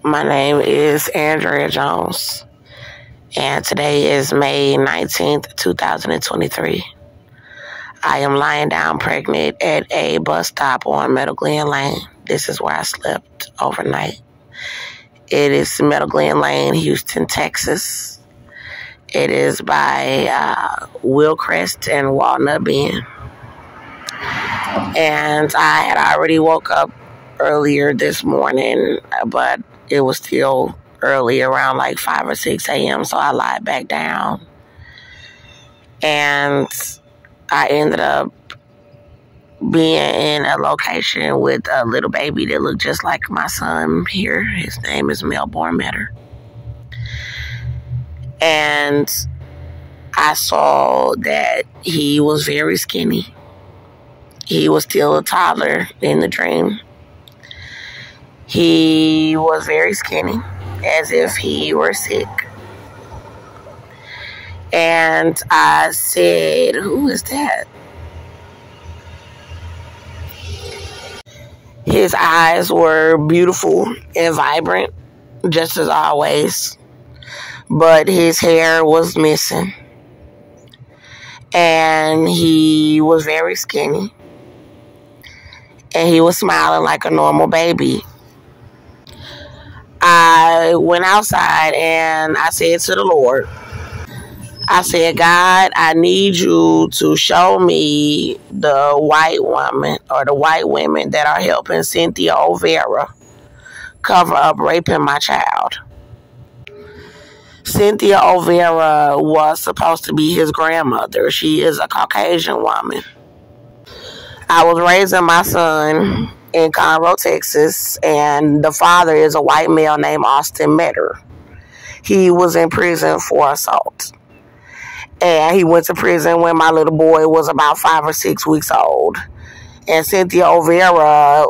My name is Andrea Jones, and today is May 19th, 2023. I am lying down pregnant at a bus stop on Meadow Glen Lane. This is where I slept overnight. It is Meadow Glen Lane, Houston, Texas. It is by Willcrest and Walnut Bend. And I had already woke up earlier this morning, but it was still early, around like 5 or 6 a.m., so I lied back down. And I ended up being in a location with a little baby that looked just like my son here. His name is Melbourne Metter. And I saw that he was very skinny. He was still a toddler in the dream. He was very skinny, as if he were sick. And I said, "Who is that?" His eyes were beautiful and vibrant, just as always. But his hair was missing. And he was very skinny. And he was smiling like a normal baby. I went outside and I said to the Lord, I said, "God, I need you to show me the white woman or the white women that are helping Cynthia Olvera cover up raping my child." Cynthia Olvera was supposed to be his grandmother. She is a Caucasian woman. I was raising my son in Conroe, Texas, and the father is a white male named Austin Metter. He was in prison for assault. And he went to prison when my little boy was about 5 or 6 weeks old. And Cynthia Olvera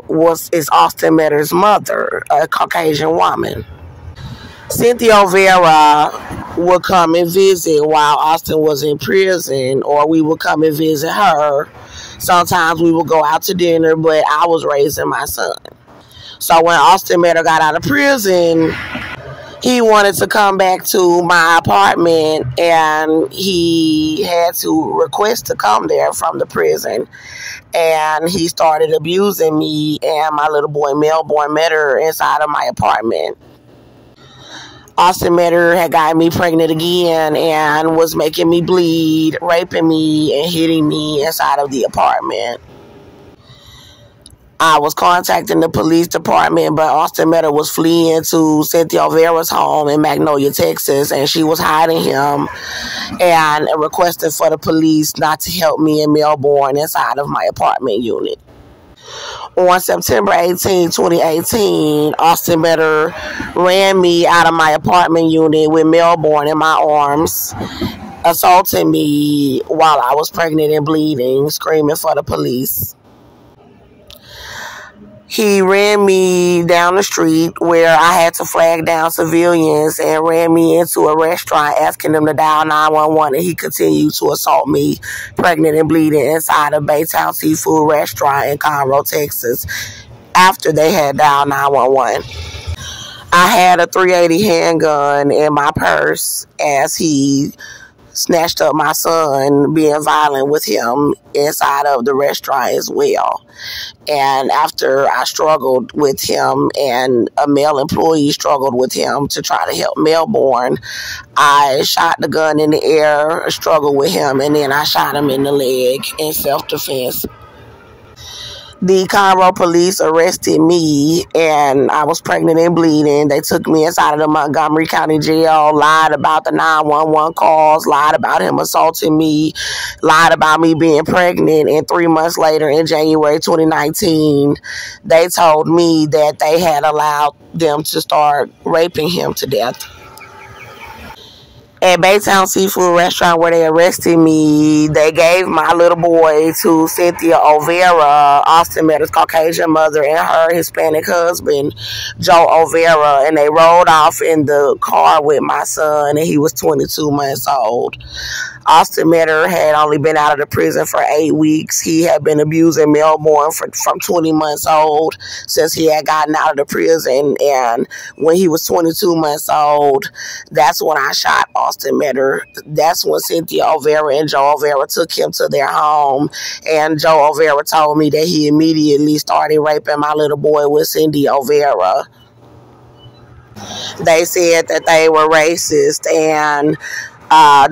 is Austin Metter's mother, a Caucasian woman. Cynthia Olvera would come and visit while Austin was in prison, or we would come and visit her. Sometimes we would go out to dinner, but I was raising my son. So when Austin Metter got out of prison, he wanted to come back to my apartment, and he had to request to come there from the prison. And he started abusing me and my little boy Melbourne Metter inside of my apartment. Austin Metter had gotten me pregnant again and was making me bleed, raping me, and hitting me inside of the apartment. I was contacting the police department, but Austin Metter was fleeing to Cynthia Olvera's home in Magnolia, Texas, and she was hiding him and requested for the police not to help me and Melbourne inside of my apartment unit. On September 18, 2018, Austin Metter ran me out of my apartment unit with Melbourne in my arms, assaulting me while I was pregnant and bleeding, screaming for the police. He ran me down the street where I had to flag down civilians and ran me into a restaurant asking them to dial 911, and he continued to assault me, pregnant and bleeding, inside a Baytown seafood restaurant in Conroe, Texas, after they had dialed 911. I had a .380 handgun in my purse as he snatched up my son, being violent with him inside of the restaurant as well. And after I struggled with him and a male employee struggled with him to try to help Melbourne, I shot the gun in the air, struggled with him, and then I shot him in the leg in self-defense. The Conroe police arrested me, and I was pregnant and bleeding. They took me inside of the Montgomery County Jail, lied about the 911 calls, lied about him assaulting me, lied about me being pregnant. And 3 months later, in January 2019, they told me that they had allowed them to start raping him to death. At Baytown Seafood Restaurant where they arrested me, they gave my little boy to Cynthia Olvera, Austin Metter's Caucasian mother, and her Hispanic husband, Joe Olvera, and they rode off in the car with my son, and he was 22 months old. Austin Metter had only been out of the prison for 8 weeks. He had been abusing Melbourne from 20 months old since he had gotten out of the prison. And when he was 22 months old, that's when I shot Austin Metter. That's when Cynthia Olvera and Joe Olvera took him to their home. And Joe Olvera told me that he immediately started raping my little boy with Cynthia Olvera. They said that they were racist, and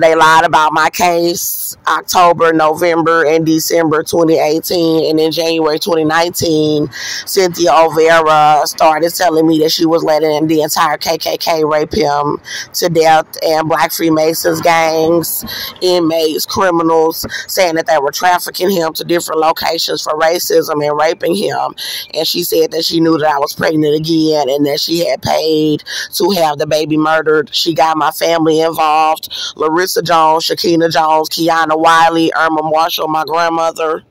they lied about my case October, November, and December 2018. And in January 2019, Cynthia Olvera started telling me that she was letting the entire KKK rape him to death, and Black Freemasons, gangs, inmates, criminals, saying that they were trafficking him to different locations for racism and raping him. And she said that she knew that I was pregnant again and that she had paid to have the baby murdered. She got my family involved. Larissa Jones, Shakina Jones, Kiana Wiley, Irma Marshall, my grandmother,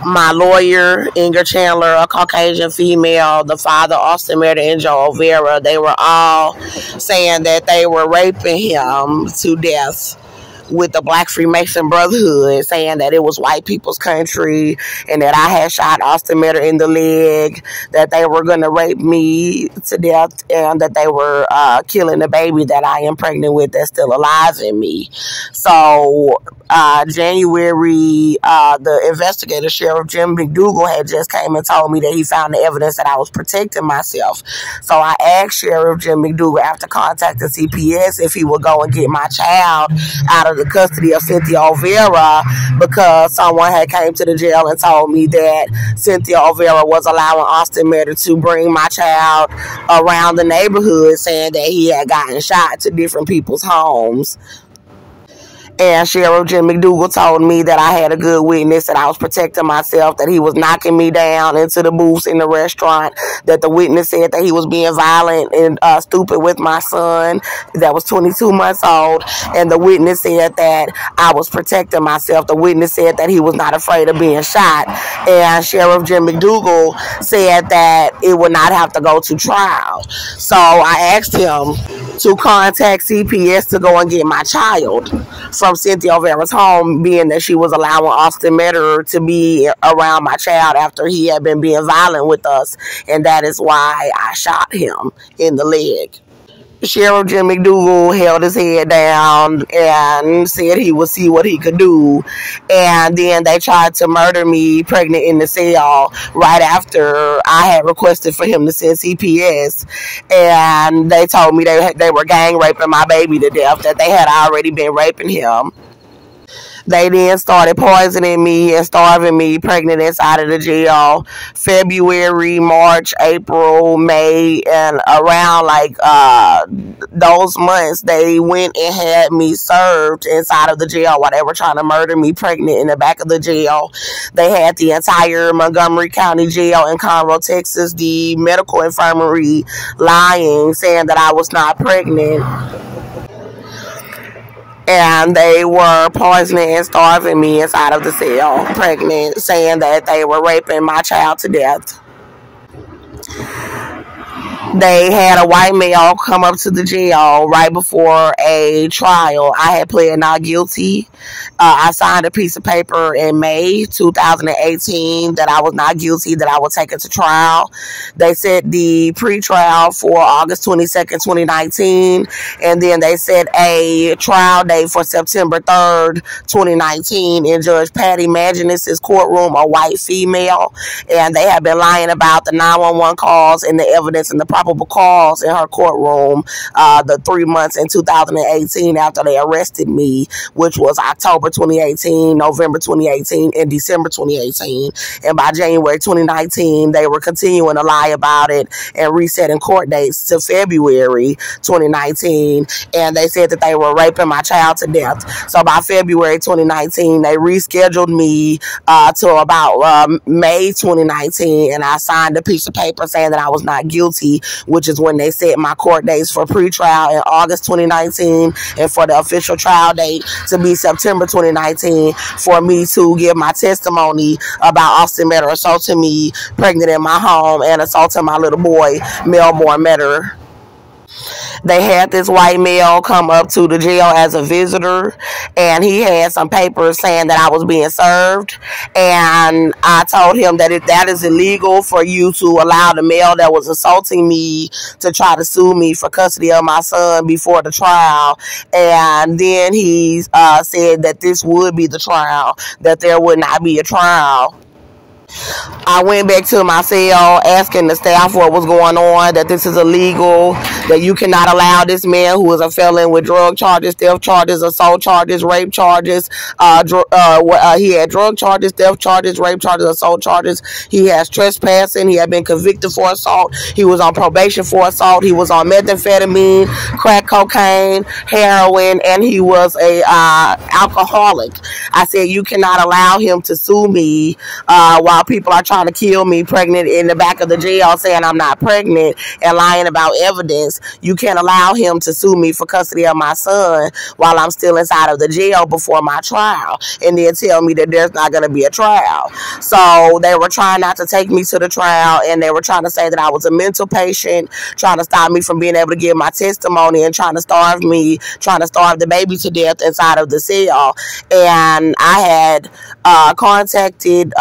my lawyer, Inger Chandler, a Caucasian female, the father, Austin Metter, and Joe Olvera. They were all saying that they were raping him to death with the Black Freemason Brotherhood, saying that it was white people's country and that I had shot Austin Metter in the leg, that they were going to rape me to death, and that they were killing the baby that I am pregnant with that's still alive in me. So January, the investigator, Sheriff Jim McDougal, had just came and told me that he found the evidence that I was protecting myself. So I asked Sheriff Jim McDougal, after contacting CPS, if he would go and get my child out of the custody of Cynthia Olvera, because someone had came to the jail and told me that Cynthia Olvera was allowing Austin Metter to bring my child around the neighborhood, saying that he had gotten shot to different people's homes. And Sheriff Jim McDougal told me that I had a good witness, that I was protecting myself, that he was knocking me down into the booths in the restaurant, that the witness said that he was being violent and stupid with my son that was 22 months old, and the witness said that I was protecting myself. The witness said that he was not afraid of being shot, and Sheriff Jim McDougal said that it would not have to go to trial. So I asked him to contact CPS to go and get my child from Cynthia Olvera's home, being that she was allowing Austin Metter to be around my child after he had been being violent with us, and that is why I shot him in the leg. Sheriff Jim McDougal held his head down and said he would see what he could do. And then they tried to murder me pregnant in the cell right after I had requested for him to send CPS. And they told me they were gang raping my baby to death, that they had already been raping him. They then started poisoning me and starving me pregnant inside of the jail. February, March, April, May, and around those months, they went and had me served inside of the jail while they were trying to murder me pregnant in the back of the jail. They had the entire Montgomery County Jail in Conroe, Texas, the medical infirmary, lying, saying that I was not pregnant. And they were poisoning and starving me inside of the cell, pregnant, saying that they were raping my child to death. They had a white male come up to the jail right before a trial. I had pled not guilty. I signed a piece of paper in May 2018 that I was not guilty, that I would take it to trial. They set the pre-trial for August 22nd, 2019, and then they set a trial date for September 3rd, 2019 in Judge Patty Maginus's courtroom, a white female, and they have been lying about the 911 calls and the evidence and the probable cause in her courtroom the 3 months in 2018 after they arrested me, which was October 2018, November 2018, and December 2018. And by January 2019, they were continuing to lie about it and resetting court dates to February 2019. And they said that they were raping my child to death. So by February 2019, they rescheduled me to about May 2019, and I signed a piece of paper saying that I was not guilty, which is when they set my court dates for pre-trial in August 2019 and for the official trial date to be September 2019 for me to give my testimony about Austin Metter assaulting me pregnant in my home and assaulting my little boy, Melbourne Metter. They had this white male come up to the jail as a visitor, and he had some papers saying that I was being served. And I told him that that is illegal for you to allow the male that was assaulting me to try to sue me for custody of my son before the trial. And then he said that this would be the trial, that there would not be a trial. I went back to my cell asking the staff what was going on, that this is illegal, that you cannot allow this man who is a felon with drug charges, theft charges, assault charges, rape charges. He had drug charges, theft charges, rape charges, assault charges. He has trespassing. He had been convicted for assault. He was on probation for assault. He was on methamphetamine, crack cocaine, heroin, and he was a alcoholic. I said, you cannot allow him to sue me while people are trying to kill me pregnant in the back of the jail saying I'm not pregnant and lying about evidence. You can't allow him to sue me for custody of my son while I'm still inside of the jail before my trial, and then tell me that there's not going to be a trial. So they were trying not to take me to the trial, and they were trying to say that I was a mental patient, trying to stop me from being able to give my testimony, and trying to starve the baby to death inside of the cell. And I had contacted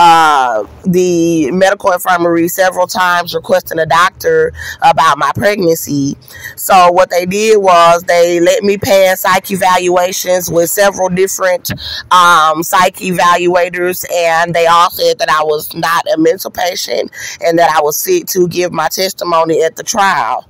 the medical infirmary several times requesting a doctor about my pregnancy. So what they did was they let me pass psych evaluations with several different psych evaluators, and they all said that I was not a mental patient and that I was fit to give my testimony at the trial.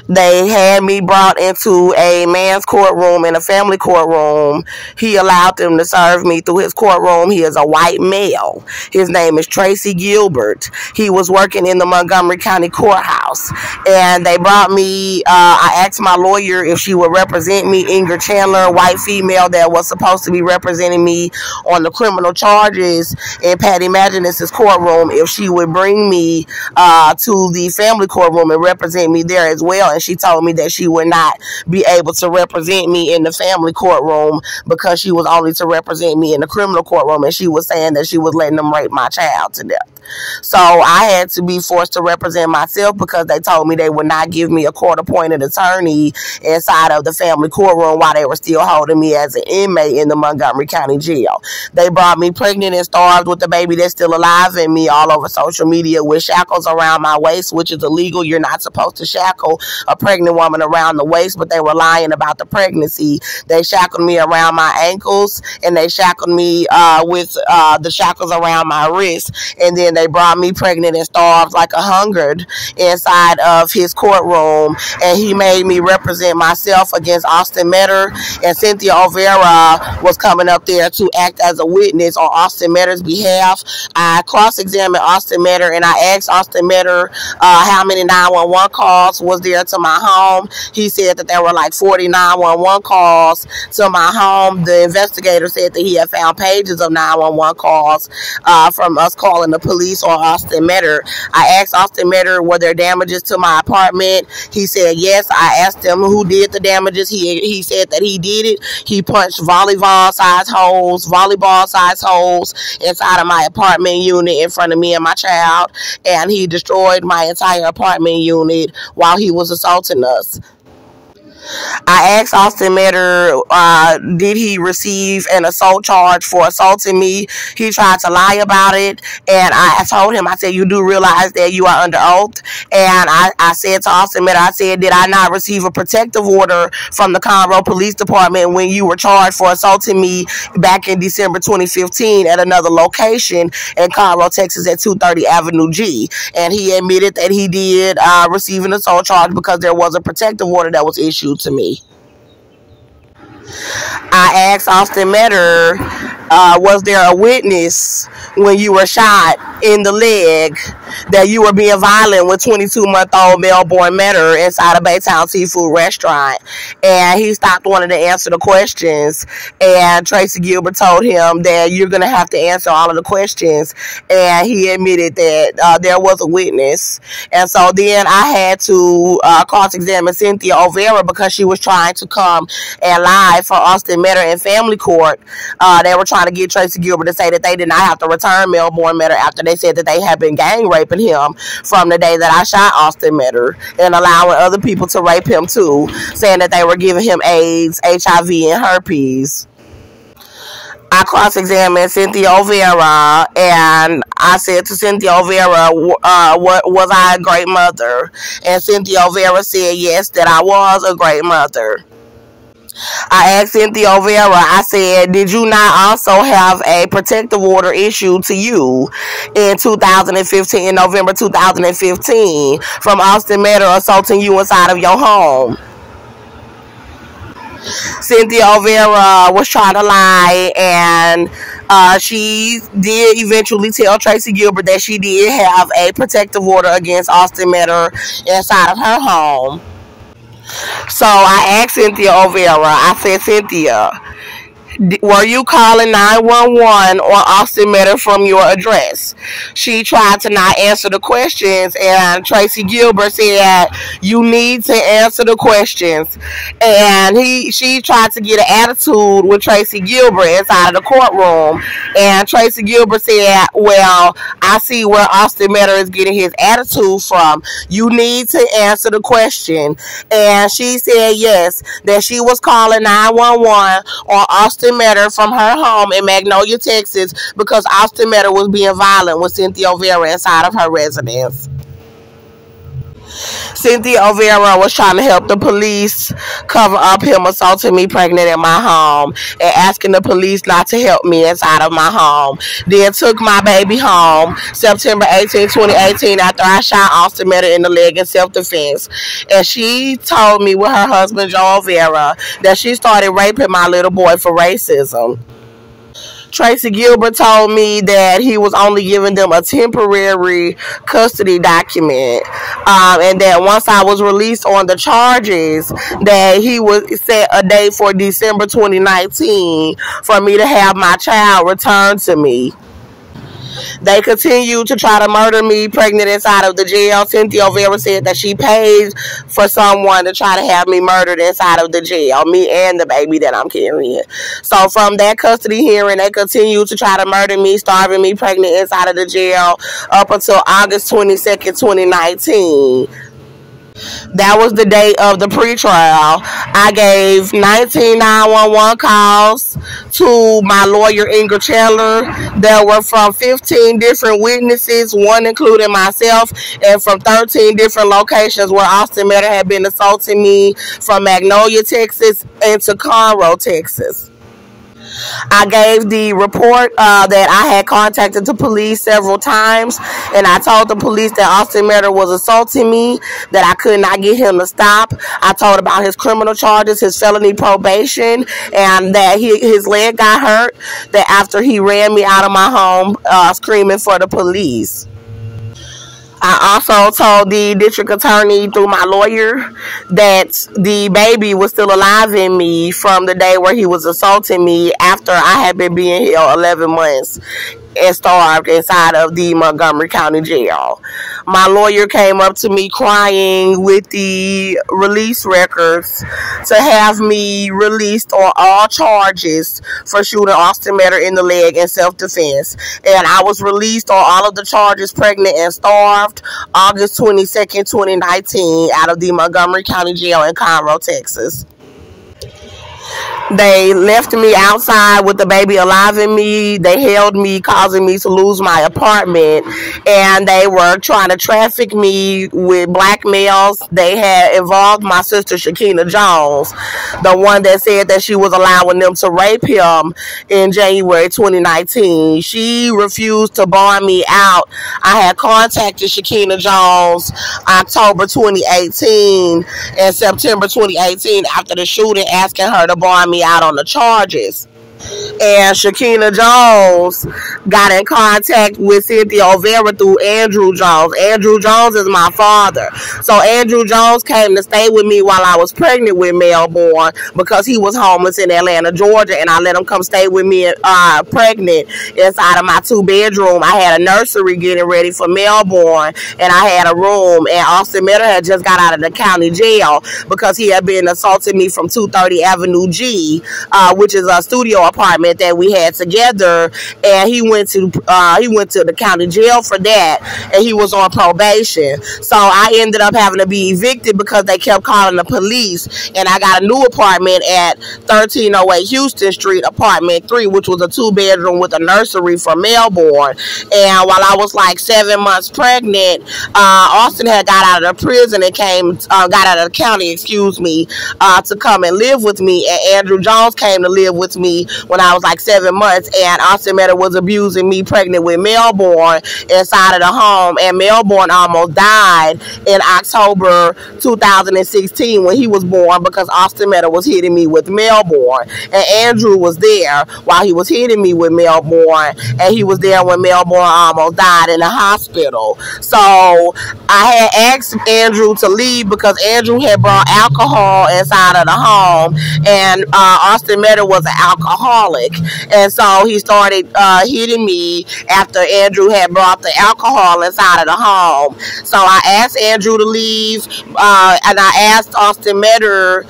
They had me brought into a man's courtroom and a family courtroom. He allowed them to serve me through his courtroom. He is a white male. His name is Tracy Gilbert. He was working in the Montgomery County Courthouse. And they brought me, I asked my lawyer if she would represent me, Ingrid Chandler, white female that was supposed to be representing me on the criminal charges in Patty Maginus's courtroom, if she would bring me to the family courtroom and represent me there as well. And she told me that she would not be able to represent me in the family courtroom because she was only to represent me in the criminal courtroom, and she was saying that she was letting them rape my child to death. So I had to be forced to represent myself because they told me they would not give me a court-appointed attorney inside of the family courtroom while they were still holding me as an inmate in the Montgomery County Jail. They brought me pregnant and starved with the baby that's still alive in me all over social media with shackles around my waist, which is illegal. You're not supposed to shackle a pregnant woman around the waist, but they were lying about the pregnancy. They shackled me around my ankles, and they shackled me with the shackles around my wrists, and then they brought me pregnant and starved like a hungered inside of his courtroom, and he made me represent myself against Austin Metter, and Cynthia Olvera was coming up there to act as a witness on Austin Metter's behalf. I cross-examined Austin Metter, and I asked Austin Metter how many 911 calls was there to my home. He said that there were like 40 911 calls to my home. The investigator said that he had found pages of 911 calls from us calling the police on Austin Metter. I asked Austin Metter, were there damages to my apartment? He said yes. I asked him who did the damages. He said that he did it. He punched volleyball size holes inside of my apartment unit in front of me and my child, and he destroyed my entire apartment unit while he was assaulting us. I asked Austin Metter, did he receive an assault charge for assaulting me? He tried to lie about it, and I told him, I said, you do realize that you are under oath? And I said to Austin Metter, I said, did I not receive a protective order from the Conroe Police Department when you were charged for assaulting me back in December 2015 at another location in Conroe, Texas at 230 Avenue G? And he admitted that he did receive an assault charge because there was a protective order that was issued to me. I asked Austin Metter, was there a witness when you were shot in the leg that you were being violent with 22-month-old Melbourne Metter inside a Baytown seafood restaurant? And he stopped wanting to answer the questions, and Tracy Gilbert told him that you're going to have to answer all of the questions, and he admitted that there was a witness. And so then I had to cross-examine Cynthia Olvera because she was trying to come and lie for Austin Metter in family court. They were trying to get Tracy Gilbert to say that they did not have to return Melbourne Metter after they said that they had been gang raped raping him from the day that I shot Austin Metter, and allowing other people to rape him too, saying that they were giving him AIDS, HIV, and herpes. I cross-examined Cynthia Olvera, and I said to Cynthia Olvera, was I a great mother? And Cynthia Olvera said yes, that I was a great mother. I asked Cynthia Olvera, I said, did you not also have a protective order issued to you in 2015, in November 2015, from Austin Metter assaulting you inside of your home? Cynthia Olvera was trying to lie, and she did eventually tell Tracy Gilbert that she did have a protective order against Austin Metter inside of her home. So I asked Cynthia Olvera, I said, Cynthia, were you calling 911 on Austin Metter from your address? She tried to not answer the questions, and Tracy Gilbert said, you need to answer the questions. And she tried to get an attitude with Tracy Gilbert inside of the courtroom, and Tracy Gilbert said, well, I see where Austin Metter is getting his attitude from. You need to answer the question. And she said yes, that she was calling 911 on Austin Metter from her home in Magnolia, Texas, because Austin Metter was being violent with Cynthia Olvera inside of her residence. Cynthia Olvera was trying to help the police cover up him assaulting me pregnant in my home, and asking the police not to help me inside of my home. Then took my baby home September 18, 2018, after I shot Austin Metter in the leg in self-defense. And she told me with her husband, Joe Olvera, that she started raping my little boy for racism. Tracy Gilbert told me that he was only giving them a temporary custody document, and that once I was released on the charges, that he would set a date for December 2019 for me to have my child returned to me. They continued to try to murder me pregnant inside of the jail. Cynthia Olvera said that she paid for someone to try to have me murdered inside of the jail, me and the baby that I'm carrying. So from that custody hearing, they continued to try to murder me, starving me pregnant inside of the jail up until August 22nd, 2019. That was the day of the pretrial. I gave 19 911 calls to my lawyer, Ingrid Chandler. There were from 15 different witnesses, one including myself, and from 13 different locations where Austin Metter had been assaulting me, from Magnolia, Texas, into Conroe, Texas. I gave the report that I had contacted the police several times, and I told the police that Austin Metter was assaulting me, that I could not get him to stop. I told about his criminal charges, his felony probation, and that his leg got hurt, that after he ran me out of my home screaming for the police. I also told the district attorney through my lawyer that the baby was still alive in me from the day where he was assaulting me, after I had been being held 11 months and starved inside of the Montgomery County Jail. My lawyer came up to me crying with the release records to have me released on all charges for shooting Austin Metter in the leg in self-defense. And I was released on all of the charges, pregnant and starved, August 22nd, 2019, out of the Montgomery County Jail in Conroe, Texas. They left me outside with the baby alive in me. They held me, causing me to lose my apartment, and they were trying to traffic me with blackmails. They had involved my sister Shakina Jones, the one that said that she was allowing them to rape him in January 2019. She refused to bond me out. I had contacted Shakina Jones October 2018 and September 2018 after the shooting, asking her to bond me out on the charges. And Shakina Jones got in contact with Cynthia Olvera through Andrew Jones. Andrew Jones is my father. So Andrew Jones came to stay with me while I was pregnant with Melbourne, because he was homeless in Atlanta, Georgia, and I let him come stay with me pregnant inside of my 2-bedroom. I had a nursery getting ready for Melbourne, and I had a room, and Austin Metter had just got out of the county jail because he had been assaulting me from 230 Avenue G, which is a studio apartment that we had together, and he went to the county jail for that, and he was on probation. So I ended up having to be evicted because they kept calling the police, and I got a new apartment at 1308 Houston Street, apartment 3, which was a 2-bedroom with a nursery for Melbourne. And while I was like 7 months pregnant, Austin had got out of the prison and got out of the county, to come and live with me. And Andrew Jones came to live with me when I was like 7 months, and Austin Meta was abusing me pregnant with Melbourne inside of the home, and Melbourne almost died in October 2016 when he was born because Austin Meta was hitting me with Melbourne, and Andrew was there while he was hitting me with Melbourne, and he was there when Melbourne almost died in the hospital. So I had asked Andrew to leave because Andrew had brought alcohol inside of the home, and Austin Meta was an alcoholic, and so he started hitting me after Andrew had brought the alcohol inside of the home. So I asked Andrew to leave, and I asked Austin Meta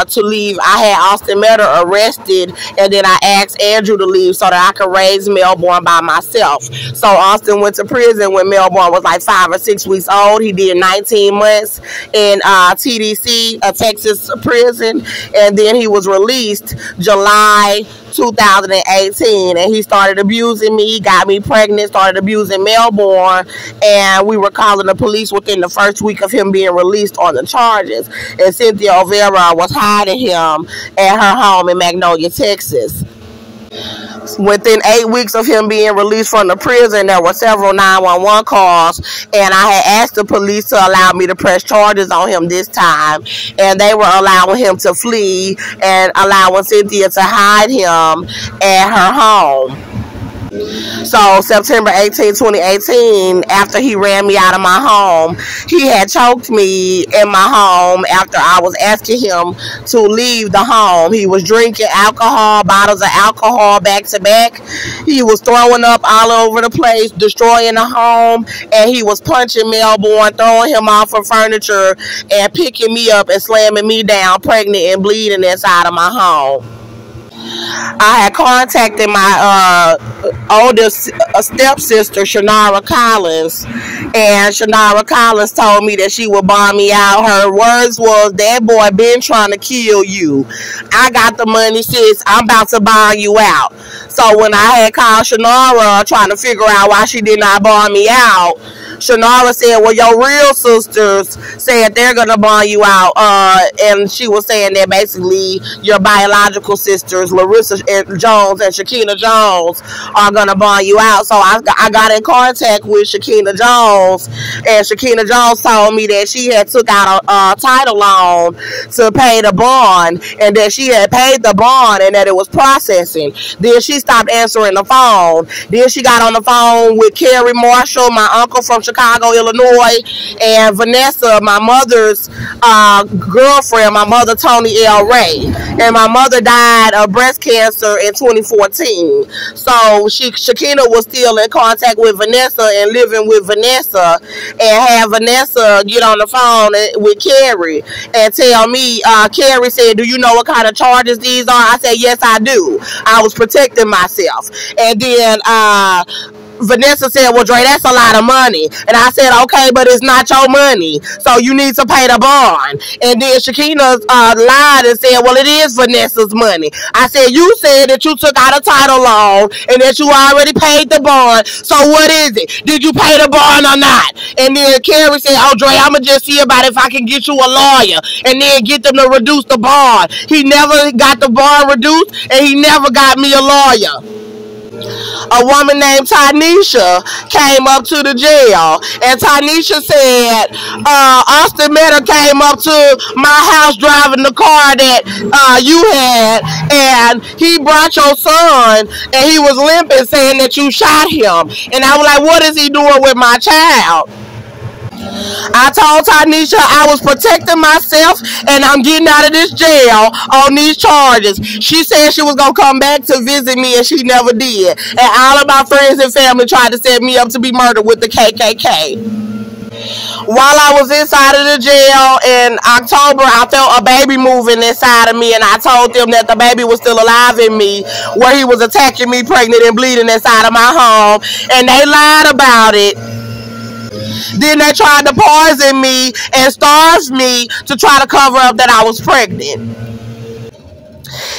to leave. I had Austin Meta arrested, and then I asked Andrew to leave so that I could raise Melbourne by myself. So Austin went to prison when Melbourne was like 5 or 6 weeks old. He did 19 months in TDC, a Texas prison, and then he was released July 2018, and he started abusing me, got me pregnant, started abusing Melbourne, and we were calling the police within the first week of him being released on the charges. And Cynthia Olvera was hiding him at her home in Magnolia, Texas. Within 8 weeks of him being released from the prison, there were several 911 calls, and I had asked the police to allow me to press charges on him this time, and they were allowing him to flee and allowing Cynthia to hide him at her home. So September 18, 2018, after he ran me out of my home, he had choked me in my home after I was asking him to leave the home. He was drinking alcohol, bottles of alcohol back to back. He was throwing up all over the place, destroying the home, and he was punching Melbourne, throwing him off of furniture, and picking me up and slamming me down, pregnant and bleeding inside of my home. I had contacted my oldest stepsister, Shanara Collins, and Shanara Collins told me that she would bond me out. Her words was, "That boy been trying to kill you. I got the money, sis. I'm about to bond you out." So when I had called Shanara trying to figure out why she did not bond me out, Shanara said, "Well, your real sisters said they're going to bond you out." And she was saying that basically your biological sisters, Larissa Jones and Shakina Jones, are going to bond you out. So I got in contact with Shakina Jones, and Shakina Jones told me that she had took out a title loan to pay the bond, and that she had paid the bond and that it was processing. Then she stopped answering the phone. Then she got on the phone with Carrie Marshall, my uncle from Chicago, Illinois, and Vanessa, my mother's girlfriend, my mother, Tony L. Ray. And my mother died of breast cancer in 2014. So Shakina was still in contact with Vanessa and living with Vanessa, and had Vanessa get on the phone with Carrie and tell me, Carrie said, "Do you know what kind of charges these are?" I said, "Yes, I do. I was protecting myself." And then Vanessa said, "Well, Dre, that's a lot of money." And I said, "Okay, but it's not your money, so you need to pay the bond." And then Shakina lied and said, "Well, it is Vanessa's money." I said, "You said that you took out a title loan and that you already paid the bond, so what is it? Did you pay the bond or not?" And then Carrie said, "Oh, Dre, I'm going to just see about if I can get you a lawyer and then get them to reduce the bond." He never got the bond reduced, and he never got me a lawyer. A woman named Tanisha came up to the jail, and Tanisha said Austin Meta came up to my house driving the car that you had, and he brought your son, and he was limping, saying that you shot him. And I was like, "What is he doing with my child?" I told Tanisha I was protecting myself and I'm getting out of this jail on these charges. She said she was going to come back to visit me, and she never did. And all of my friends and family tried to set me up to be murdered with the KKK. While I was inside of the jail in October, I felt a baby moving inside of me, and I told them that the baby was still alive in me, where he was attacking me pregnant and bleeding inside of my home, and they lied about it. Then they tried to poison me and starve me to try to cover up that I was pregnant.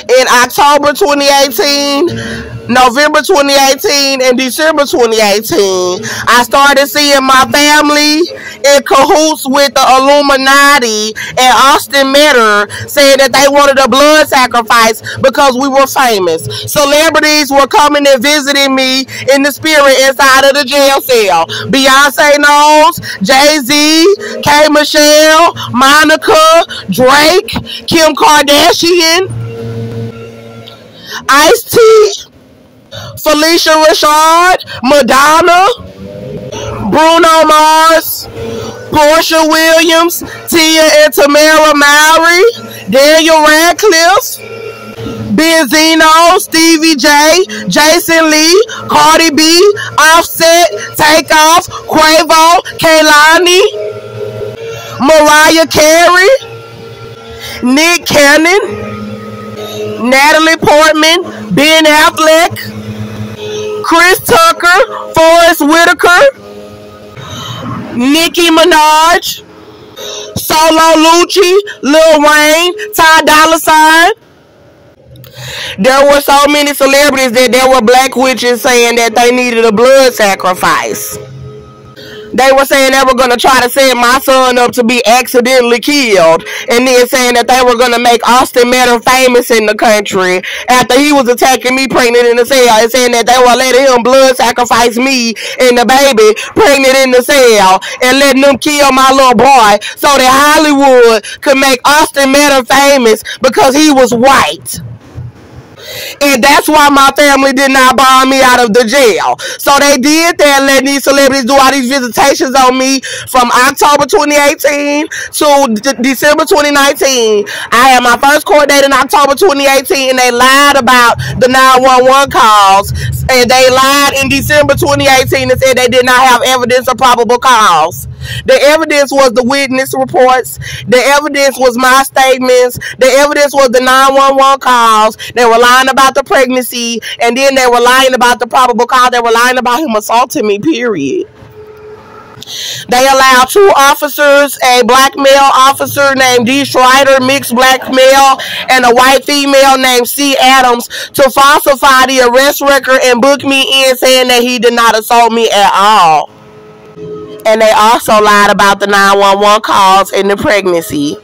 In October 2018, November 2018, and December 2018, I started seeing my family in cahoots with the Illuminati, and Austin Metter saying that they wanted a blood sacrifice because we were famous. Celebrities were coming and visiting me in the spirit inside of the jail cell. Beyonce knows, Jay-Z, K. Michelle, Monica, Drake, Kim Kardashian, Ice-T, Felicia Rashad, Madonna, Bruno Mars, Portia Williams, Tia and Tamara Mowry, Daniel Radcliffe, Benzino, Stevie J, Jason Lee, Cardi B, Offset, Takeoff, Quavo, Kehlani, Mariah Carey, Nick Cannon, Natalie Portman, Ben Affleck, Chris Tucker, Forrest Whitaker, Nicki Minaj, Solo Lucci, Lil Wayne, Ty Dolla $ign. There were so many celebrities that there were black witches saying that they needed a blood sacrifice. They were saying they were going to try to set my son up to be accidentally killed, and then saying that they were going to make Austin Metter famous in the country after he was attacking me pregnant in the cell, and saying that they were letting him blood sacrifice me and the baby pregnant in the cell and letting them kill my little boy so that Hollywood could make Austin Metter famous because he was white. And that's why my family did not bond me out of the jail. So they did that, letting these celebrities do all these visitations on me from October 2018 to December 2019. I had my first court date in October 2018, and they lied about the 911 calls. And they lied in December 2018 and said they did not have evidence of probable cause. The evidence was the witness reports. The evidence was my statements. The evidence was the 911 calls. They were lying about the pregnancy, and then they were lying about the probable cause. They were lying about him assaulting me, period. They allowed two officers, a black male officer named D. Schreider, mixed black male, and a white female named C. Adams, to falsify the arrest record and book me in, saying that he did not assault me at all. And they also lied about the 911 calls and the pregnancy.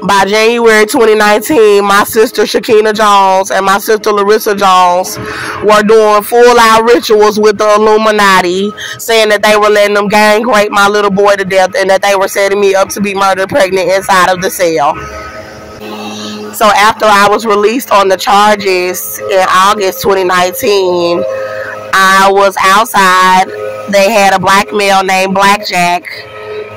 By January 2019, my sister Shakina Jones and my sister Larissa Jones were doing full-out rituals with the Illuminati, saying that they were letting them gang rape my little boy to death and that they were setting me up to be murdered pregnant inside of the cell. So after I was released on the charges in August 2019, I was outside. They had a black male named Blackjack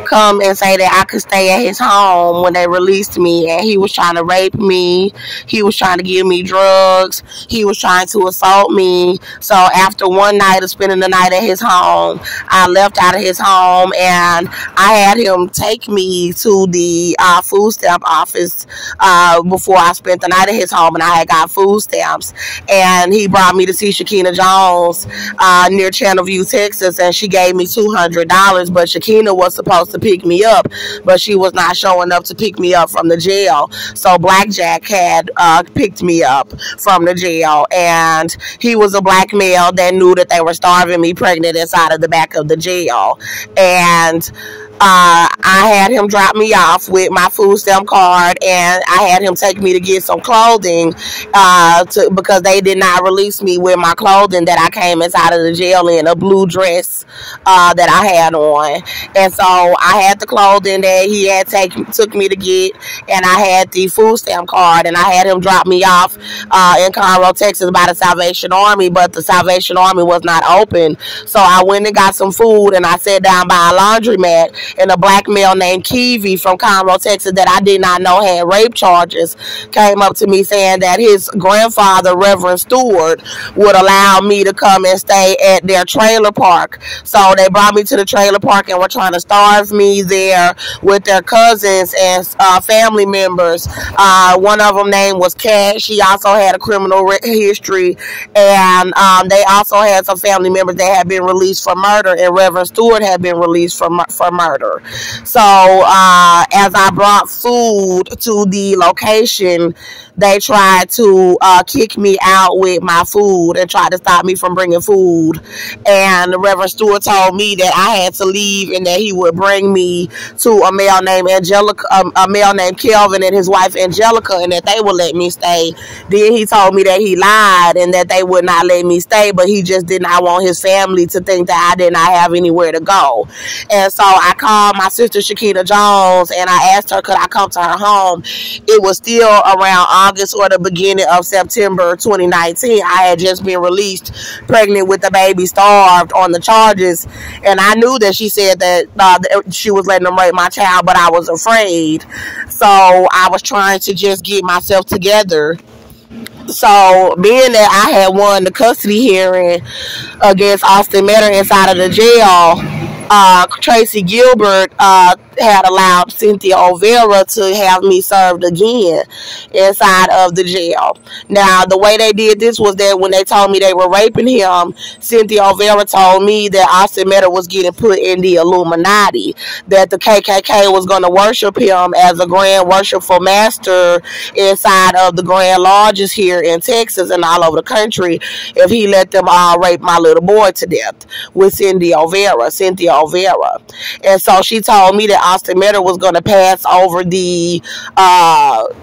come and say that I could stay at his home when they released me, and he was trying to rape me, he was trying to give me drugs, he was trying to assault me. So after one night of spending the night at his home, I left out of his home, and I had him take me to the food stamp office before I spent the night at his home, and I had got food stamps, and he brought me to see Shakina Jones near Channelview, Texas, and she gave me $200, but Shakina was supposed to pick me up, but she was not showing up to pick me up from the jail. So Blackjack had picked me up from the jail, and he was a black male that knew that they were starving me pregnant inside of the back of the jail. And I had him drop me off with my food stamp card, and I had him take me to get some clothing because they did not release me with my clothing that I came inside of the jail in, a blue dress that I had on. And so I had the clothing that he had took me to get, and I had the food stamp card, and I had him drop me off in Conroe, Texas by the Salvation Army, but the Salvation Army was not open. So I went and got some food, and I sat down by a laundromat, and a black male named Kiwi from Conroe, Texas, that I did not know had rape charges, came up to me saying that his grandfather, Reverend Stewart, would allow me to come and stay at their trailer park. So they brought me to the trailer park and were trying to starve me there with their cousins and family members. One of them name was Cat. She also had a criminal history, and they also had some family members that had been released for murder, and Reverend Stewart had been released for murder. So as I brought food to the location, they tried to kick me out with my food and tried to stop me from bringing food. And Reverend Stewart told me that I had to leave and that he would bring me to a male named a male named Kelvin and his wife Angelica, and that they would let me stay. Then he told me that he lied and that they would not let me stay, but he just did not want his family to think that I did not have anywhere to go. And so I called my sister Shakita Jones and I asked her could I come to her home. It was still around August or the beginning of September 2019. I had just been released pregnant with the baby, starved on the charges, and I knew that she said that she was letting them rape my child, but I was afraid. So I was trying to just get myself together. So being that I had won the custody hearing against Austin Metter inside of the jail, Tracy Gilbert had allowed Cynthia Olvera to have me served again inside of the jail. Now, the way they did this was that when they told me they were raping him, Cynthia Olvera told me that Austin Metter was getting put in the Illuminati, that the KKK was going to worship him as a grand worshipful master inside of the Grand Lodges here in Texas and all over the country if he let them all rape my little boy to death with Cynthia Olvera. And so she told me that Austin Metter was going to pass over the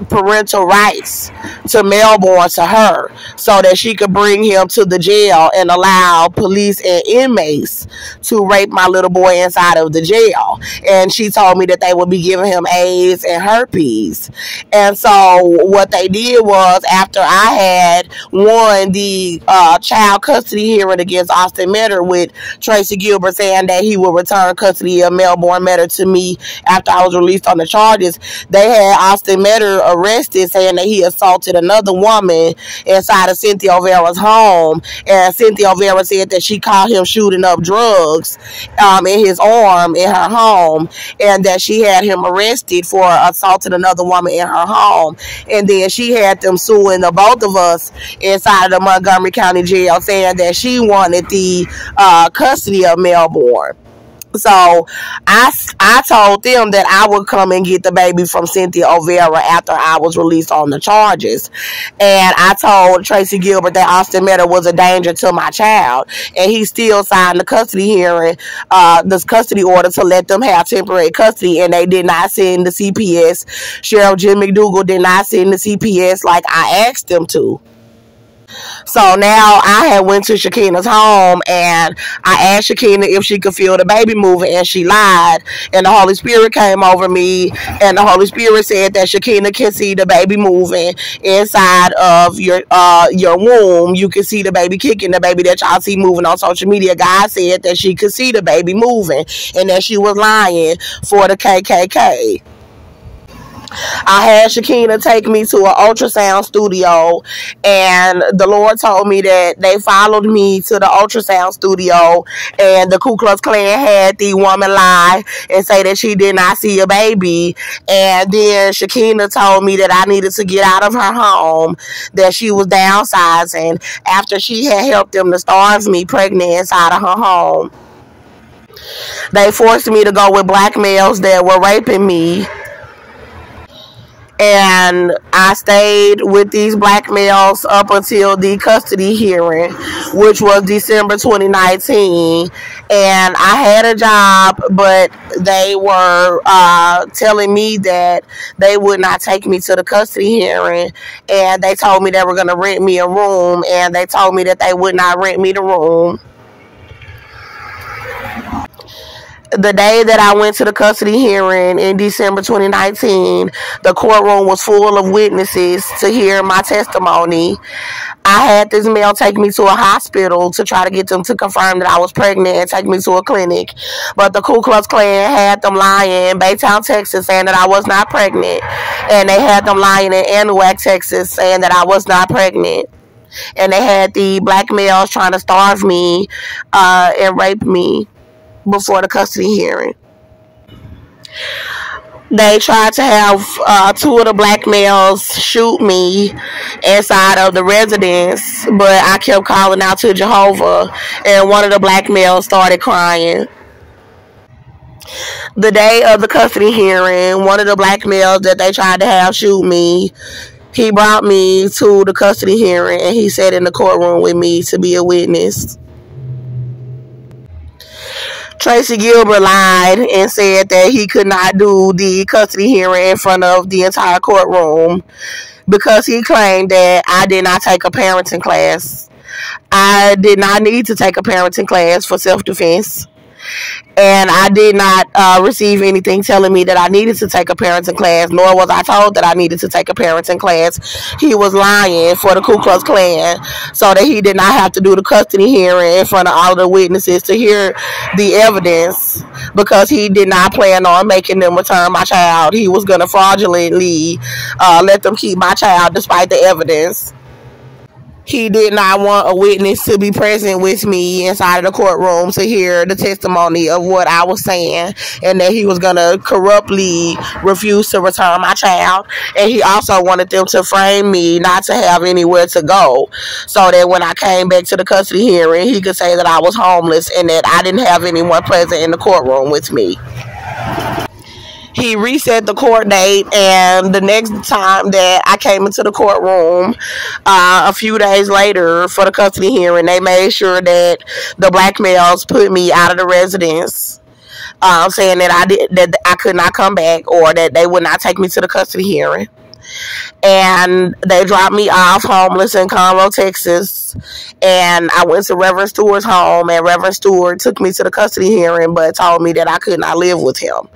parental rights to Melbourne to her so that she could bring him to the jail and allow police and inmates to rape my little boy inside of the jail. And she told me that they would be giving him AIDS and herpes. And so what they did was, after I had won the child custody hearing against Austin Metter with Tracy Gilbert saying that he would return custody of Melbourne Metter to me after I was released on the charges, they had Austin Metter arrested saying that he assaulted another woman inside of Cynthia Olvera's home. And Cynthia Olvera said that she caught him shooting up drugs in his arm in her home, and that she had him arrested for assaulting another woman in her home. And then she had them suing the both of us inside of the Montgomery County Jail, saying that she wanted the custody of Melbourne. So I told them that I would come and get the baby from Cynthia Olvera after I was released on the charges. And I told Tracy Gilbert that Austin Metter was a danger to my child. And he still signed the custody hearing, this custody order to let them have temporary custody. And they did not send the CPS. Sheriff Jim McDougal did not send the CPS like I asked them to. So now I had went to Shakina's home and I asked Shakina if she could feel the baby moving, and she lied. And the Holy Spirit came over me, and the Holy Spirit said that Shakina can see the baby moving inside of your womb. You can see the baby kicking, the baby that y'all see moving on social media. God said that she could see the baby moving and that she was lying for the KKK. I had Shakina take me to an ultrasound studio, and the Lord told me that they followed me to the ultrasound studio, and the Ku Klux Klan had the woman lie and say that she did not see a baby. And then Shakina told me that I needed to get out of her home, that she was downsizing after she had helped them to starve me pregnant inside of her home. They forced me to go with black males that were raping me. And I stayed with these black males up until the custody hearing, which was December 2019. And I had a job, but they were telling me that they would not take me to the custody hearing. And they told me they were going to rent me a room, and they told me that they would not rent me the room. The day that I went to the custody hearing in December 2019, the courtroom was full of witnesses to hear my testimony. I had this male take me to a hospital to try to get them to confirm that I was pregnant and take me to a clinic. But the Ku Klux Klan had them lying in Baytown, Texas, saying that I was not pregnant. And they had them lying in Anahuac, Texas, saying that I was not pregnant. And they had the black males trying to starve me and rape me before the custody hearing. They tried to have two of the black males shoot me inside of the residence, but I kept calling out to Jehovah, and one of the black males started crying. The day of the custody hearing, one of the black males that they tried to have shoot me, he brought me to the custody hearing, and he sat in the courtroom with me to be a witness. Tracy Gilbert lied and said that he could not do the custody hearing in front of the entire courtroom because he claimed that I did not take a parenting class. I did not need to take a parenting class for self-defense. And I did not receive anything telling me that I needed to take a parenting class, nor was I told that I needed to take a parenting class. He was lying for the Ku Klux Klan so that he did not have to do the custody hearing in front of all of the witnesses to hear the evidence, because he did not plan on making them return my child. He was going to fraudulently let them keep my child despite the evidence. He did not want a witness to be present with me inside of the courtroom to hear the testimony of what I was saying, and that he was going to corruptly refuse to return my child. And he also wanted them to frame me not to have anywhere to go, so that when I came back to the custody hearing, he could say that I was homeless and that I didn't have anyone present in the courtroom with me. He reset the court date, and the next time that I came into the courtroom, a few days later for the custody hearing, they made sure that the black males put me out of the residence, saying that I could not come back, or that they would not take me to the custody hearing. And they dropped me off homeless in Conroe, Texas, and I went to Reverend Stewart's home, and Reverend Stewart took me to the custody hearing but told me that I could not live with him.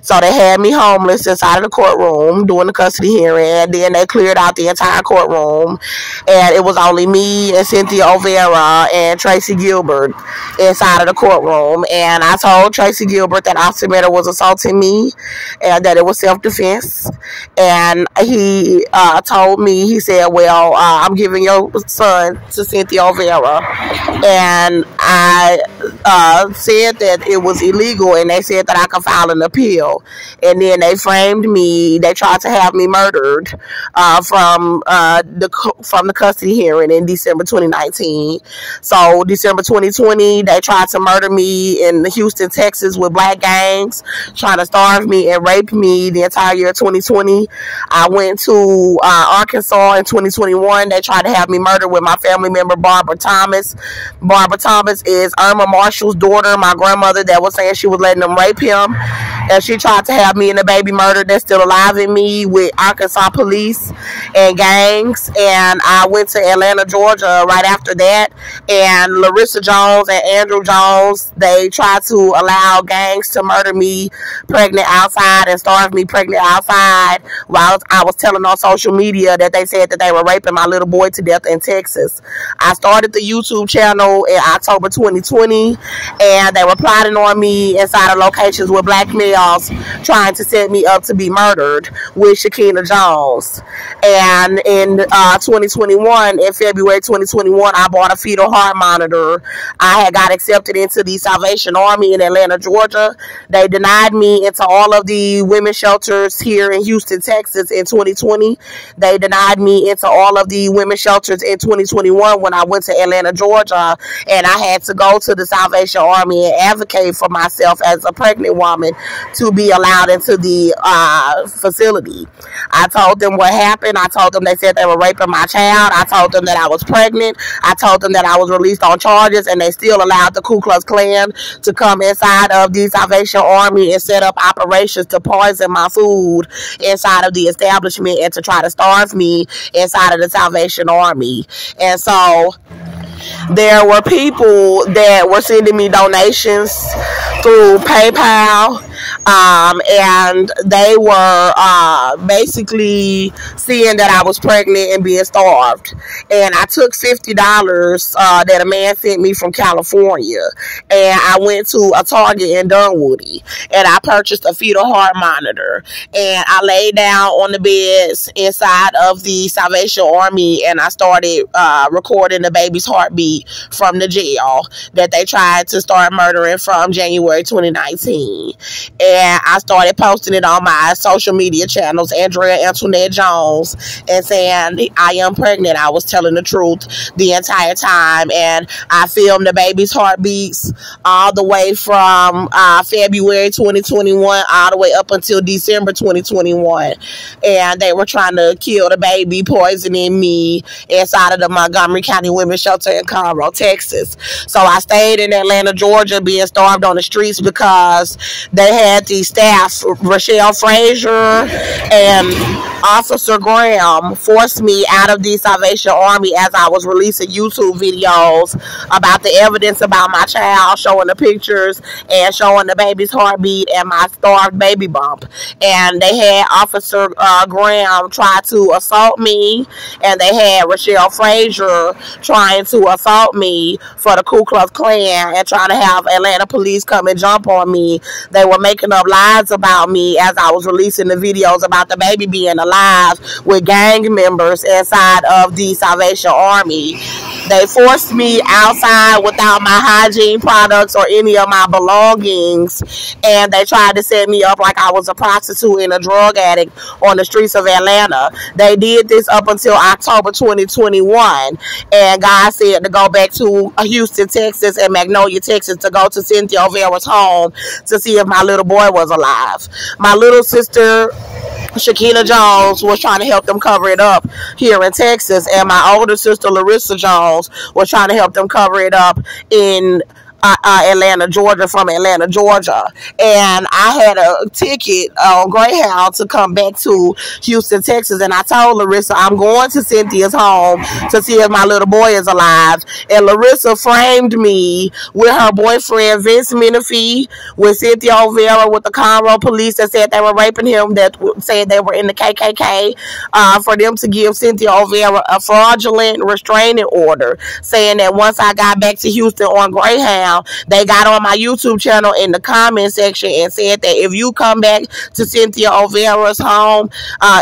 So they had me homeless inside of the courtroom during the custody hearing, and then they cleared out the entire courtroom, and it was only me and Cynthia Olvera and Tracy Gilbert inside of the courtroom. And I told Tracy Gilbert that Officer Meta was assaulting me and that it was self-defense. And he told me, he said, well, I'm giving your son to Cynthia Olvera. And I said that it was illegal, and they said that I could file an appeal. And then they framed me. They tried to have me murdered from the custody hearing in December 2019. So December 2020, they tried to murder me in Houston, Texas, with black gangs, trying to starve me and rape me the entire year of 2020. I went to Arkansas in 2021. They tried to have me murdered with my family member, Barbara Thomas. Barbara Thomas is Irma Marshall's daughter, my grandmother that was saying she was letting them rape him. And she tried to have me and the baby murdered that's still alive in me with Arkansas police and gangs. And I went to Atlanta, Georgia right after that. And Larissa Jones and Andrew Jones, they tried to allow gangs to murder me pregnant outside and starve me pregnant outside while I was telling on social media that they said that they were raping my little boy to death in Texas. I started the YouTube channel in October 2020, and they were plotting on me inside of locations with black males trying to set me up to be murdered with Shakina Jones. And in 2021, in February 2021, I bought a fetal heart monitor. I had got accepted into the Salvation Army in Atlanta, Georgia. They denied me into all of the women's shelters here in Houston, Texas in 2020. They denied me into all of the women's shelters in 2021 when I went to Atlanta, Georgia, and I had to go to the Salvation Army and advocate for myself as a pregnant woman to be allowed into the facility. I told them what happened. I told them they said they were raping my child. I told them that I was pregnant. I told them that I was released on charges, and they still allowed the Ku Klux Klan to come inside of the Salvation Army and set up operations to poison my food inside of the establishment and to try to starve me inside of the Salvation Army. And so there were people that were sending me donations through PayPal, and they were basically seeing that I was pregnant and being starved. And I took $50 that a man sent me from California, and I went to a Target in Dunwoody, and I purchased a fetal heart monitor, and I laid down on the beds inside of the Salvation Army, and I started recording the baby's heartbeat from the jail that they tried to start murdering from January 2019. And I started posting it on my social media channels, Andrea Antoinette Jones, and saying I am pregnant. I was telling the truth the entire time, and I filmed the baby's heartbeats all the way from February 2021 all the way up until December 2021. And they were trying to kill the baby, poisoning me inside of the Montgomery County Women's Shelter in Conroe, Texas. So I stayed in Atlanta, Georgia, being starved on the streets because they had the staff, Rochelle Frazier and Officer Graham, forced me out of the Salvation Army as I was releasing YouTube videos about the evidence about my child, showing the pictures and showing the baby's heartbeat and my starved baby bump. And they had Officer Graham try to assault me, and they had Rochelle Frazier trying to assault me for the Ku Klux Klan and trying to have Atlanta police come and jump on me. They were making up lies about me as I was releasing the videos about the baby being alive with gang members inside of the Salvation Army. They forced me outside without my hygiene products or any of my belongings, and they tried to set me up like I was a prostitute and a drug addict on the streets of Atlanta. They did this up until October 2021, and God said to go back to Houston, Texas and Magnolia, Texas to go to Cynthia Olvera's home to see if my little boy was alive. My little sister Shakina Jones was trying to help them cover it up here in Texas, and my older sister Larissa Jones was trying to help them cover it up in Atlanta, Georgia, from Atlanta, Georgia. And I had a ticket on Greyhound to come back to Houston, Texas, and I told Larissa I'm going to Cynthia's home to see if my little boy is alive. And Larissa framed me with her boyfriend Vince Menifee, with Cynthia Olvera, with the Conroe police that said they were raping him, that said they were in the KKK, for them to give Cynthia Olvera a fraudulent restraining order, saying that once I got back to Houston on Greyhound, they got on my YouTube channel in the comment section and said that if you come back to Cynthia Olvera's home,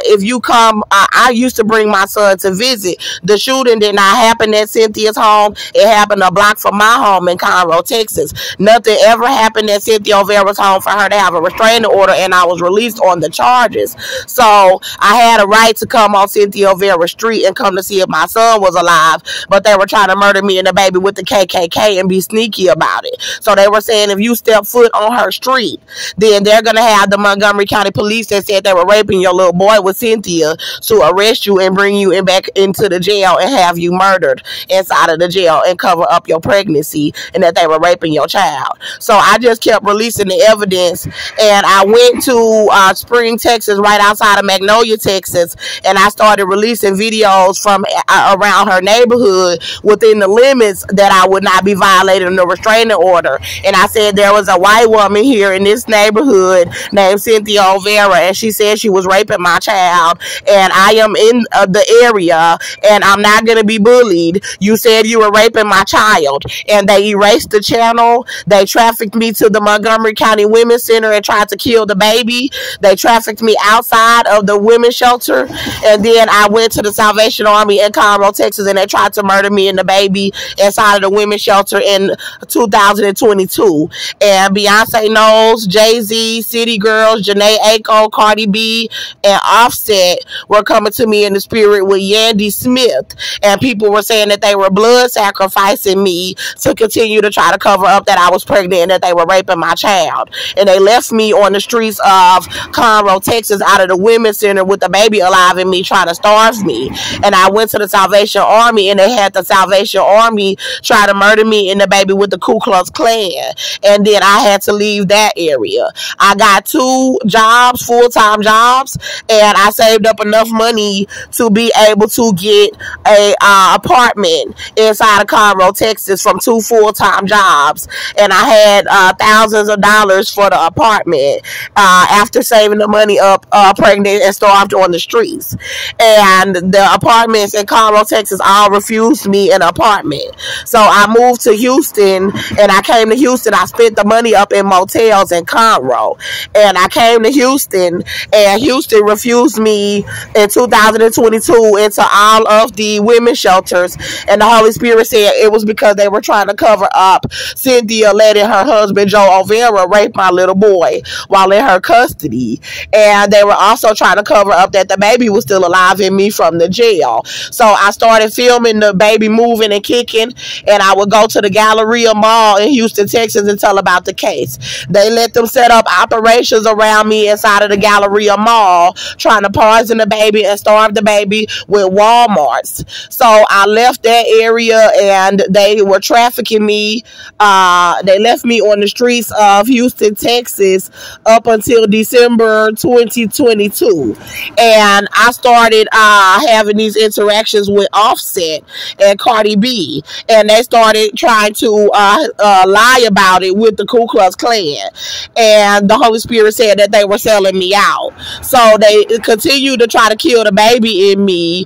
if you come, I used to bring my son to visit. The shooting did not happen at Cynthia's home. It happened a block from my home in Conroe, Texas. Nothing ever happened at Cynthia Olvera's home for her to have a restraining order, and I was released on the charges. So I had a right to come on Cynthia Olvera's street and come to see if my son was alive, but they were trying to murder me and the baby with the KKK and be sneaky about it. So they were saying if you step foot on her street, then they're going to have the Montgomery County police that said they were raping your little boy with Cynthia to arrest you and bring you back into the jail and have you murdered inside of the jail and cover up your pregnancy, and that they were raping your child. So I just kept releasing the evidence, and I went to Spring, Texas, right outside of Magnolia, Texas, and I started releasing videos from around her neighborhood within the limits that I would not be violating the restraining order. And I said there was a white woman here in this neighborhood named Cynthia Olvera, and she said she was raping my child, and I am in the area and I'm not going to be bullied. You said you were raping my child. And they erased the channel. They trafficked me to the Montgomery County Women's Center and tried to kill the baby. They trafficked me outside of the women's shelter, and then I went to the Salvation Army in Conroe, Texas, and they tried to murder me and the baby inside of the women's shelter in 2022. And Beyonce Knowles, Jay-Z, City Girls, Janae Aiko, Cardi B, and Offset were coming to me in the spirit with Yandy Smith, and people were saying that they were blood sacrificing me to continue to try to cover up that I was pregnant and that they were raping my child. And they left me on the streets of Conroe, Texas, out of the women's center with the baby alive in me, trying to starve me. And I went to the Salvation Army, and they had the Salvation Army try to murder me and the baby with the Ku Klux Klan. And then I had to leave that area. I got 2 jobs, full-time jobs, and I saved up enough money to be able to get a apartment inside of Conroe, Texas from 2 full-time jobs. And I had thousands of dollars for the apartment after saving the money up, pregnant and starved on the streets. And the apartments in Conroe, Texas all refused me an apartment. So I moved to Houston, and I came to Houston. I spent the money up in motels in Conroe. And I came to Houston, and Houston refused me in 2022 into all of the women's shelters. And the Holy Spirit said it was because they were trying to cover up Cynthia letting her husband, Joe Olvera, rape my little boy while in her custody. And they were also trying to cover up that the baby was still alive in me from the jail. So I started filming the baby moving and kicking, and I would go to the Galleria Mall in Houston, Texas, and tell about the case. They let them set up operations around me inside of the Galleria Mall, trying to poison the baby and starve the baby with Walmarts. So I left that area, and they were trafficking me. They left me on the streets of Houston, Texas up until December 2022. And I started having these interactions with Offset and Cardi B, and they started trying to lie about it with the Ku Klux Klan. And the Holy Spirit said that they were selling me out. So they continued to try to kill the baby in me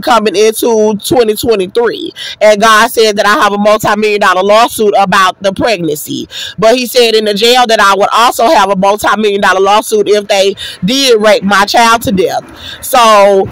coming into 2023. And God said that I have a multi-million-dollar lawsuit about the pregnancy. But he said in the jail that I would also have a multi-million-dollar lawsuit if they did rape my child to death. So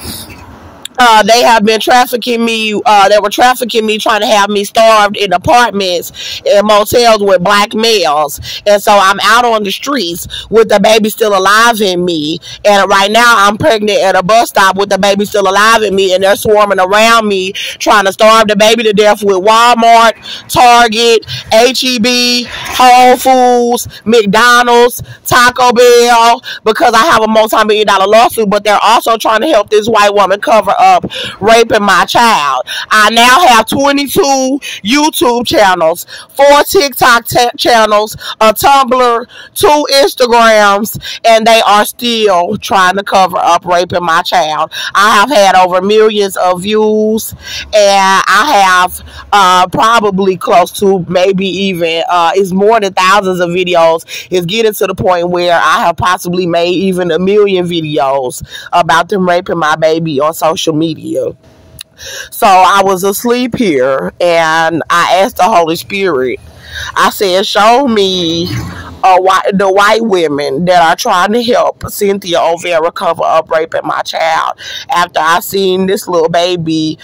they have been trafficking me. They were trafficking me, trying to have me starved in apartments and motels with black males. And so I'm out on the streets with the baby still alive in me. And right now I'm pregnant at a bus stop with the baby still alive in me. And they're swarming around me, trying to starve the baby to death with Walmart, Target, HEB, Whole Foods, McDonald's, Taco Bell, because I have a multi-million-dollar lawsuit. But they're also trying to help this white woman cover up raping my child. I now have 22 YouTube channels, 4 TikTok channels, a Tumblr, 2 Instagrams, and they are still trying to cover up raping my child. I have had over millions of views, and I have probably close to maybe even it's more than thousands of videos. It's getting to the point where I have possibly made even 1 million videos about them raping my baby on social media. So I was asleep here, and I asked the Holy Spirit, I said, show me the white women that are trying to help Cynthia Olvera cover up raping my child, after I seen this little baby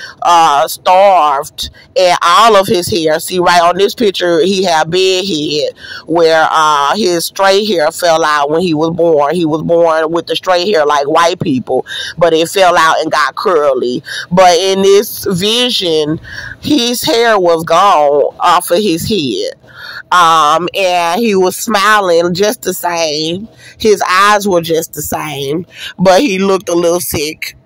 starved and all of his hair. See, right on this picture, he had bed head where his straight hair fell out when he was born. He was born with the straight hair like white people, but it fell out and got curly. But in this vision, his hair was gone off of his head. And he was smiling just the same. His eyes were just the same, but he looked a little sick.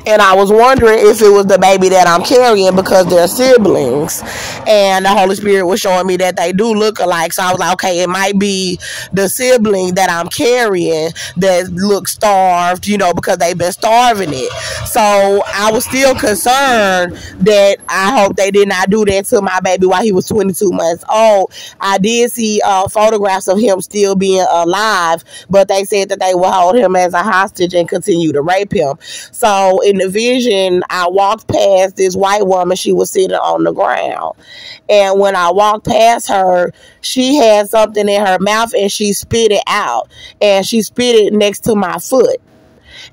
And I was wondering if it was the baby that I'm carrying, because they're siblings. And the Holy Spirit was showing me that they do look alike. So I was like, okay, it might be the sibling that I'm carrying that looks starved, you know, because they've been starving it. So I was still concerned that I hope they did not do that to my baby while he was 22 months old. I did see photographs of him still being alive, but they said that they will hold him as a hostage and continue to rape him. So in the vision, I walked past this white woman. She was sitting on the ground. And when I walked past her, she had something in her mouth and she spit it out. And she spit it next to my foot.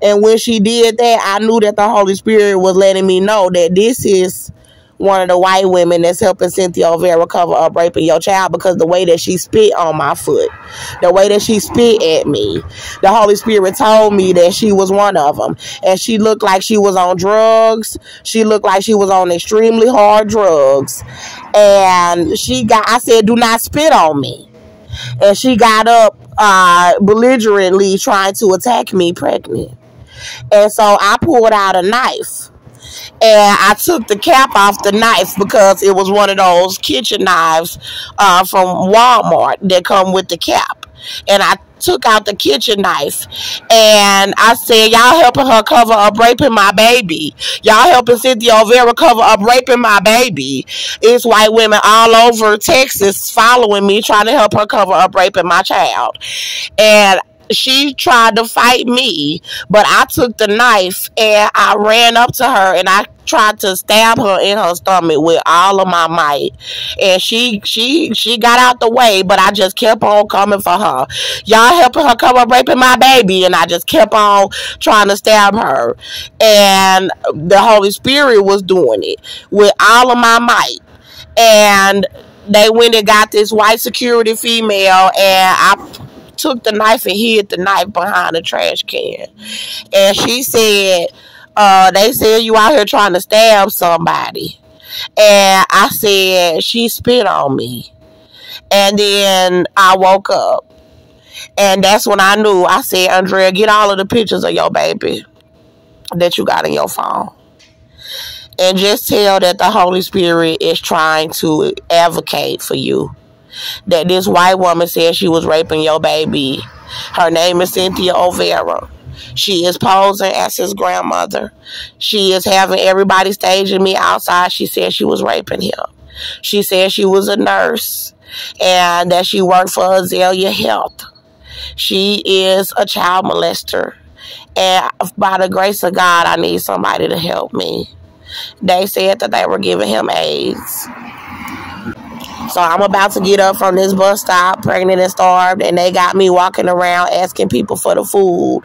And when she did that, I knew that the Holy Spirit was letting me know that this is one of the white women that's helping Cynthia Olvera cover up raping your child, because the way that she spit on my foot, the way that she spit at me, the Holy Spirit told me that she was one of them. And she looked like she was on drugs. She looked like she was on extremely hard drugs. And I said, do not spit on me. And she got up belligerently trying to attack me pregnant. And so I pulled out a knife. and I took the cap off the knife because it was one of those kitchen knives from Walmart that come with the cap. And I took out the kitchen knife and I said, y'all helping her cover up raping my baby. Y'all helping Cynthia Olvera cover up raping my baby. It's white women all over Texas following me, trying to help her cover up raping my child. And she tried to fight me, but I took the knife and I ran up to her and I tried to stab her in her stomach with all of my might. And she got out the way, but I just kept on coming for her. Y'all helping her cover up raping my baby, and I just kept on trying to stab her. And the Holy Spirit was doing it with all of my might. And they went and got this white security female, and I took the knife and hid the knife behind the trash can. And she said, they said you out here trying to stab somebody. And I said, she spit on me. And then I woke up. And that's when I knew. I said, Andrea, get all of the pictures of your baby that you got in your phone. And just tell that the Holy Spirit is trying to advocate for you. That this white woman said she was raping your baby. Her name is Cynthia Olvera. She is posing as his grandmother. She is having everybody staging me outside. She said she was raping him. She said she was a nurse and that she worked for Azalea Health. She is a child molester. And by the grace of God, I need somebody to help me. They said that they were giving him AIDS. So I'm about to get up from this bus stop, pregnant and starved, and they got me walking around asking people for the food.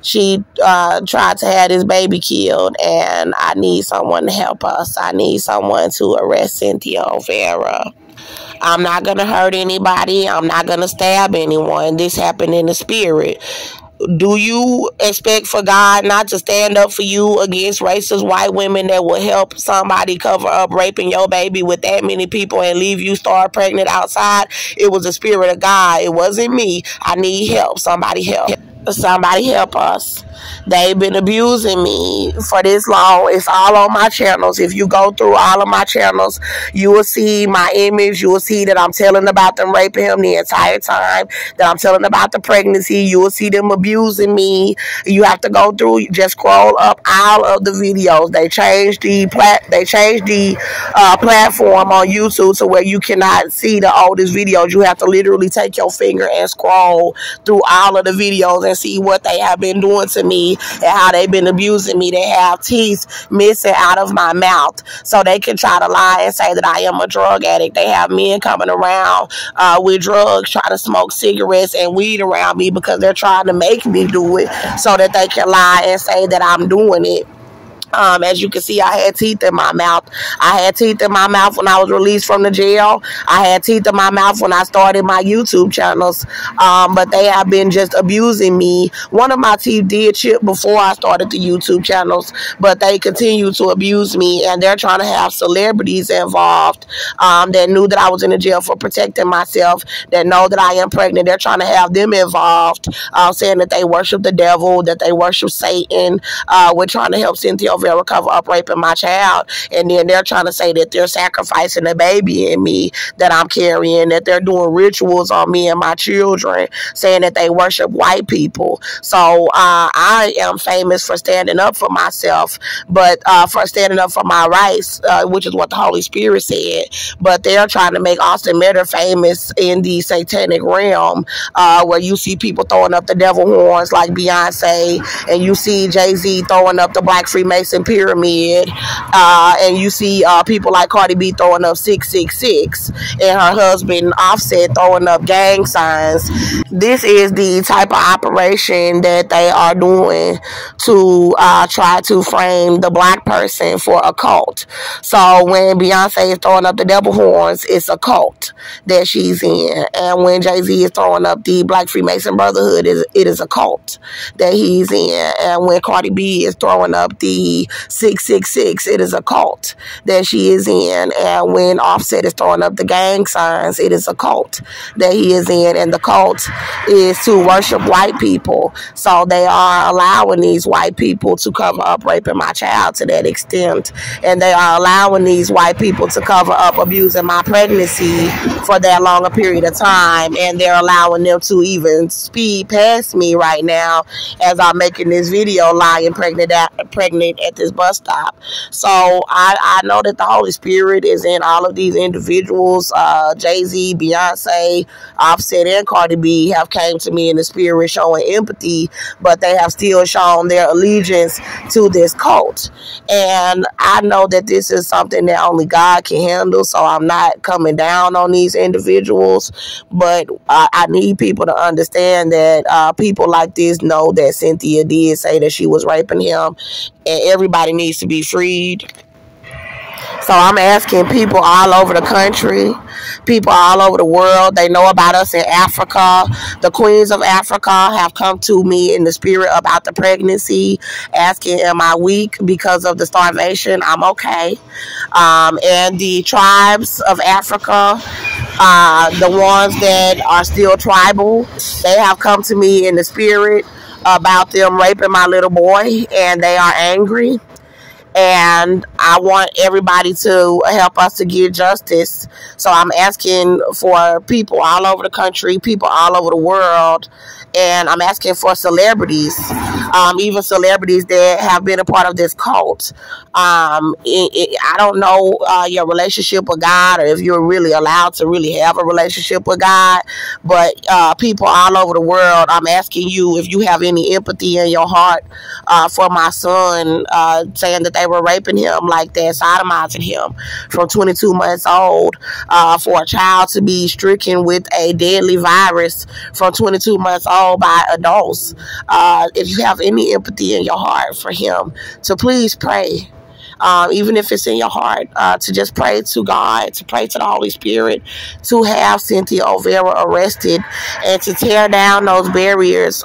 She tried to have this baby killed, and I need someone to help us. I need someone to arrest Cynthia Olvera. I'm not going to hurt anybody. I'm not going to stab anyone. This happened in the spirit. Do you expect for God not to stand up for you against racist white women that will help somebody cover up raping your baby with that many people and leave you start pregnant outside? It was the spirit of God. It wasn't me. I need help. Somebody help. Somebody help us. They've been abusing me for this long. It's all on my channels. If you go through all of my channels, you will see my image. You will see that I'm telling about them raping him the entire time, that I'm telling about the pregnancy. You will see them abusing me. You have to go through, just scroll up all of the videos. They changed the platform on YouTube to where you cannot see the oldest videos. You have to literally take your finger and scroll through all of the videos and see what they have been doing to me and how they've been abusing me. They have teeth missing out of my mouth so they can try to lie and say that I am a drug addict. They have men coming around with drugs, trying to smoke cigarettes and weed around me because they're trying to make me do it so that they can lie and say that I'm doing it. As you can see, I had teeth in my mouth. I had teeth in my mouth when I was released from the jail. I had teeth in my mouth when I started my YouTube channels. But they have been just abusing me. One of my teeth did chip before I started the YouTube channels, but they continue to abuse me, and they're trying to have celebrities involved that knew that I was in the jail for protecting myself, that know that I am pregnant. They're trying to have them involved, saying that they worship the devil, that they worship Satan. We're trying to help Cynthia Olvera cover up raping my child, and then they're trying to say that they're sacrificing a baby in me that I'm carrying, that they're doing rituals on me and my children, saying that they worship white people. So I am famous for standing up for myself, but for standing up for my rights, which is what the Holy Spirit said. But they're trying to make Austin Metter famous in the satanic realm, where you see people throwing up the devil horns like Beyonce, and you see Jay-Z throwing up the Black Freemason pyramid, and you see people like Cardi B throwing up 666, and her husband Offset throwing up gang signs. This is the type of operation that they are doing to try to frame the black person for a cult. So when Beyonce is throwing up the devil horns, it's a cult that she's in, and when Jay-Z is throwing up the Black Freemason Brotherhood, it is a cult that he's in, and when Cardi B is throwing up the the 666. It is a cult that she is in. And when Offset is throwing up the gang signs, it is a cult that he is in. And the cult is to worship white people. So they are allowing these white people to cover up raping my child to that extent. And they are allowing these white people to cover up abusing my pregnancy for that longer period of time. And they're allowing them to even speed past me right now as I'm making this video, lying pregnant at this bus stop. So I know that the Holy Spirit is in all of these individuals. Jay-Z, Beyonce, Offset, and Cardi B have came to me in the spirit showing empathy, but they have still shown their allegiance to this cult. And I know that this is something that only God can handle, so I'm not coming down on these individuals, but I need people to understand that people like this know that Cynthia did say that she was raping him, and everybody needs to be freed. So I'm asking people all over the country, people all over the world. They know about us in Africa. The queens of Africa have come to me in the spirit about the pregnancy, asking, am I weak because of the starvation? I'm okay. And the tribes of Africa, the ones that are still tribal, they have come to me in the spirit about them raping my little boy, and they are angry. And I want everybody to help us to get justice. So I'm asking for people all over the country, people all over the world, and I'm asking for celebrities, even celebrities that have been a part of this cult. I don't know your relationship with God, or if you're really allowed to really have a relationship with God, but people all over the world, I'm asking you if you have any empathy in your heart for my son, saying that they were raping him like that, sodomizing him from 22 months old, for a child to be stricken with a deadly virus from 22 months old by adults. If you have any empathy in your heart for him, to please pray. Even if it's in your heart, to just pray to God, to pray to the Holy Spirit, to have Cynthia Olvera arrested, and to tear down those barriers